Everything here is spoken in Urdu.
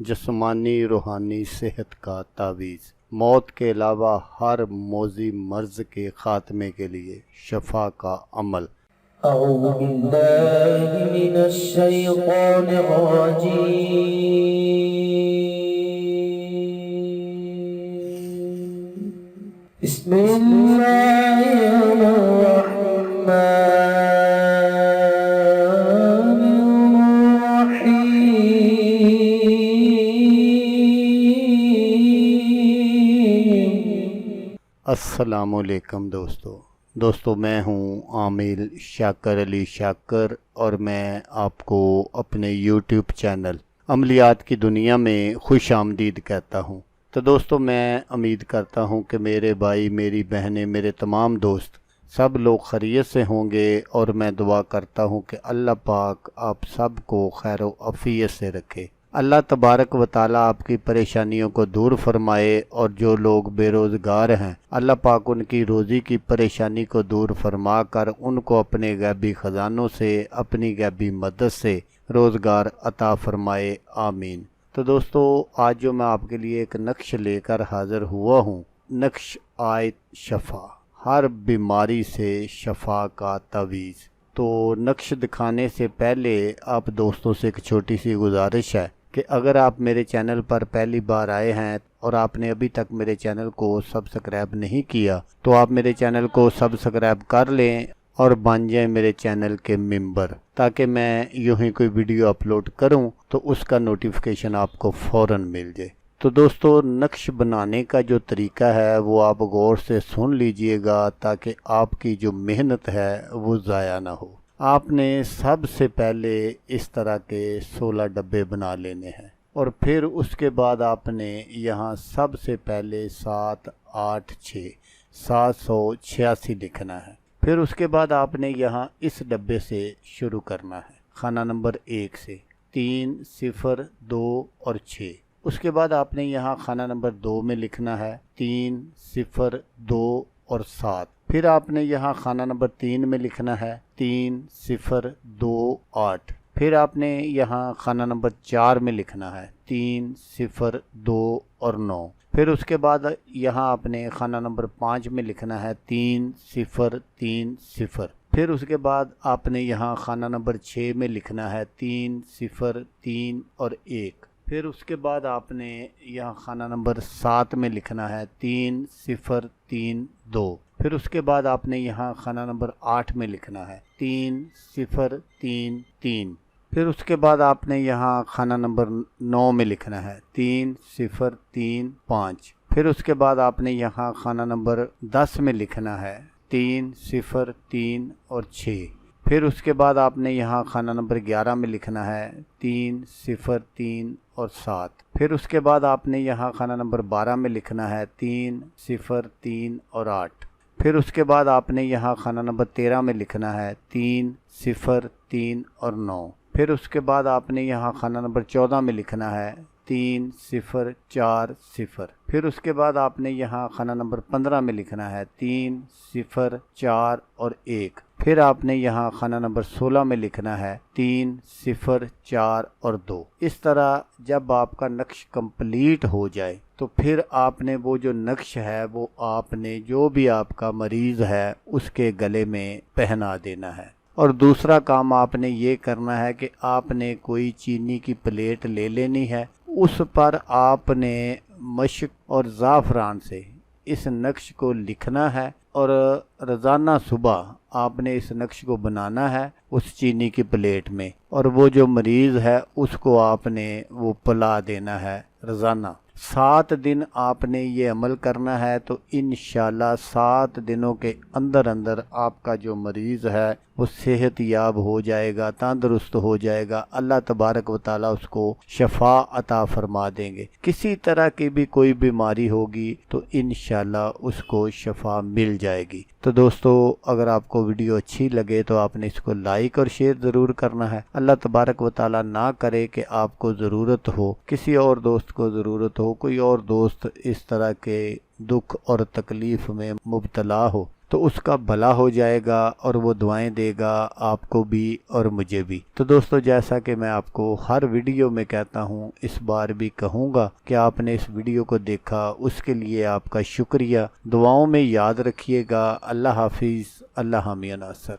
جسمانی روحانی صحت کا تعویذ، موت کے علاوہ ہر موذی مرض کے خاتمے کے لیے شفا کا عمل۔ اعوذ باللہ من الشیطان الرجیم، بسم اللہ الرحمن السلام علیکم دوستو میں ہوں عامل شاکر علی شاکر، اور میں آپ کو اپنے یوٹیوب چینل عملیات کی دنیا میں خوش آمدید کہتا ہوں۔ تو دوستو، میں امید کرتا ہوں کہ میرے بھائی، میری بہنیں، میرے تمام دوست سب لوگ خیریت سے ہوں گے، اور میں دعا کرتا ہوں کہ اللہ پاک آپ سب کو خیر و عافیت سے رکھے۔ اللہ تبارک و تعالیٰ آپ کی پریشانیوں کو دور فرمائے، اور جو لوگ بے روزگار ہیں اللہ پاک ان کی روزی کی پریشانی کو دور فرما کر ان کو اپنے غیبی خزانوں سے، اپنی غیبی مدد سے روزگار عطا فرمائے، آمین۔ تو دوستو، آج جو میں آپ کے لیے ایک نقش لے کر حاضر ہوا ہوں، نقش آیت شفا، ہر بیماری سے شفا کا تعویذ۔ تو نقش دکھانے سے پہلے آپ دوستوں سے ایک چھوٹی سی گزارش ہے کہ اگر آپ میرے چینل پر پہلی بار آئے ہیں اور آپ نے ابھی تک میرے چینل کو سبسکرائب نہیں کیا تو آپ میرے چینل کو سبسکرائب کر لیں اور بن جائیں میرے چینل کے ممبر، تاکہ میں یوں ہی کوئی ویڈیو اپلوڈ کروں تو اس کا نوٹیفیکیشن آپ کو فوراً مل جائے۔ تو دوستو، نقش بنانے کا جو طریقہ ہے وہ آپ غور سے سن لیجئے گا، تاکہ آپ کی جو محنت ہے وہ ضائع نہ ہو۔ آپ نے سب سے پہلے اس طرح کے 16 ڈبے بنا لینے ہیں، اور پھر اس کے بعد آپ نے یہاں سب سے پہلے 786 لکھنا ہے۔ پھر اس کے بعد آپ نے یہاں اس ڈبے سے شروع کرنا ہے، خانہ نمبر 1 سے 3 0 2 اور 6۔ اس کے بعد آپ نے یہاں خانہ نمبر 2 میں لکھنا ہے 3 0 2 اور 7۔ پھر آپ نے یہاں خانہ نمبر 3 میں لکھنا ہے 3 0 2 8۔ پھر آپ نے یہاں خانہ نمبر 4 میں لکھنا ہے 3 0 2 اور 9۔ پھر اس کے بعد یہاں آپ نے خانہ نمبر 5 میں لکھنا ہے 3 0 3 0۔ پھر اس کے بعد آپ نے یہاں خانہ نمبر 6 میں لکھنا ہے 3 0 3 اور 1۔ پھر اس کے بعد آپ نے یہاں خانہ نمبر 7 میں لکھنا ہے 3 0 3 2۔ پھر اس کے بعد آپ نے یہاں خانہ نمبر 8 میں لکھنا ہے 3 0 3 3۔ پھر اس کے بعد آپ نے یہاں خانہ نمبر 9 میں لکھنا ہے 3 0 3 5۔ پھر اس کے بعد آپ نے یہاں خانہ نمبر 10 میں لکھنا ہے 3 0 3 اور 6۔ پھر اس کے بعد آپ نے یہاں خانہ نمبر 11 میں لکھنا ہے 3 0 3 اور 7۔ پھر اس کے بعد آپ نے یہاں خانہ نمبر 12 میں لکھنا ہے 3 0 3 اور 8۔ پھر اس کے بعد آپ نے یہاں خانہ نمبر 13 میں لکھنا ہے 3 0 3 اور 9۔ پھر اس کے بعد آپ نے یہاں خانہ نمبر 14 میں لکھنا ہے 3 0 4 0۔ پھر اس کے بعد آپ نے یہاں خانہ نمبر 15 میں لکھنا ہے 3 0 4 اور 1۔ پھر آپ نے یہاں خانہ نمبر 16 میں لکھنا ہے 3 0 4 اور 2۔ اس طرح جب آپ کا نقش کمپلیٹ ہو جائے تو پھر آپ نے وہ جو نقش ہے وہ آپ نے جو بھی آپ کا مریض ہے اس کے گلے میں پہنا دینا ہے۔ اور دوسرا کام آپ نے یہ کرنا ہے کہ آپ نے کوئی چینی کی پلیٹ لے لینی ہے، اس پر آپ نے مشق اور زعفران سے اس نقش کو لکھنا ہے، اور روزانہ صبح آپ نے اس نقش کو بنانا ہے اس چینی کی پلیٹ میں، اور وہ جو مریض ہے اس کو آپ نے وہ پلا دینا ہے روزانہ۔ 7 دن آپ نے یہ عمل کرنا ہے، تو انشاءاللہ 7 دنوں کے اندر آپ کا جو مریض ہے وہ صحت یاب ہو جائے گا، تندرست ہو جائے گا۔ اللہ تبارک و تعالیٰ اس کو شفا عطا فرما دیں گے۔ کسی طرح کی بھی کوئی بیماری ہوگی تو انشاءاللہ اس کو شفا مل جائے گی۔ تو دوستو، اگر آپ کو ویڈیو اچھی لگے تو آپ نے اس کو لائک اور شیئر ضرور کرنا ہے۔ اللہ تبارک و تعالیٰ نہ کرے کہ آپ کو ضرورت ہو، کسی اور دوست کو ضرورت ہو، کوئی اور دوست اس طرح کے دکھ اور تکلیف میں مبتلا ہو، تو اس کا بھلا ہو جائے گا اور وہ دعائیں دے گا آپ کو بھی اور مجھے بھی۔ تو دوستو جیسا کہ میں آپ کو ہر ویڈیو میں کہتا ہوں، اس بار بھی کہوں گا کہ آپ نے اس ویڈیو کو دیکھا، اس کے لیے آپ کا شکریہ۔ دعاؤں میں یاد رکھیے گا۔ اللہ حافظ، اللہ حامی ناصر۔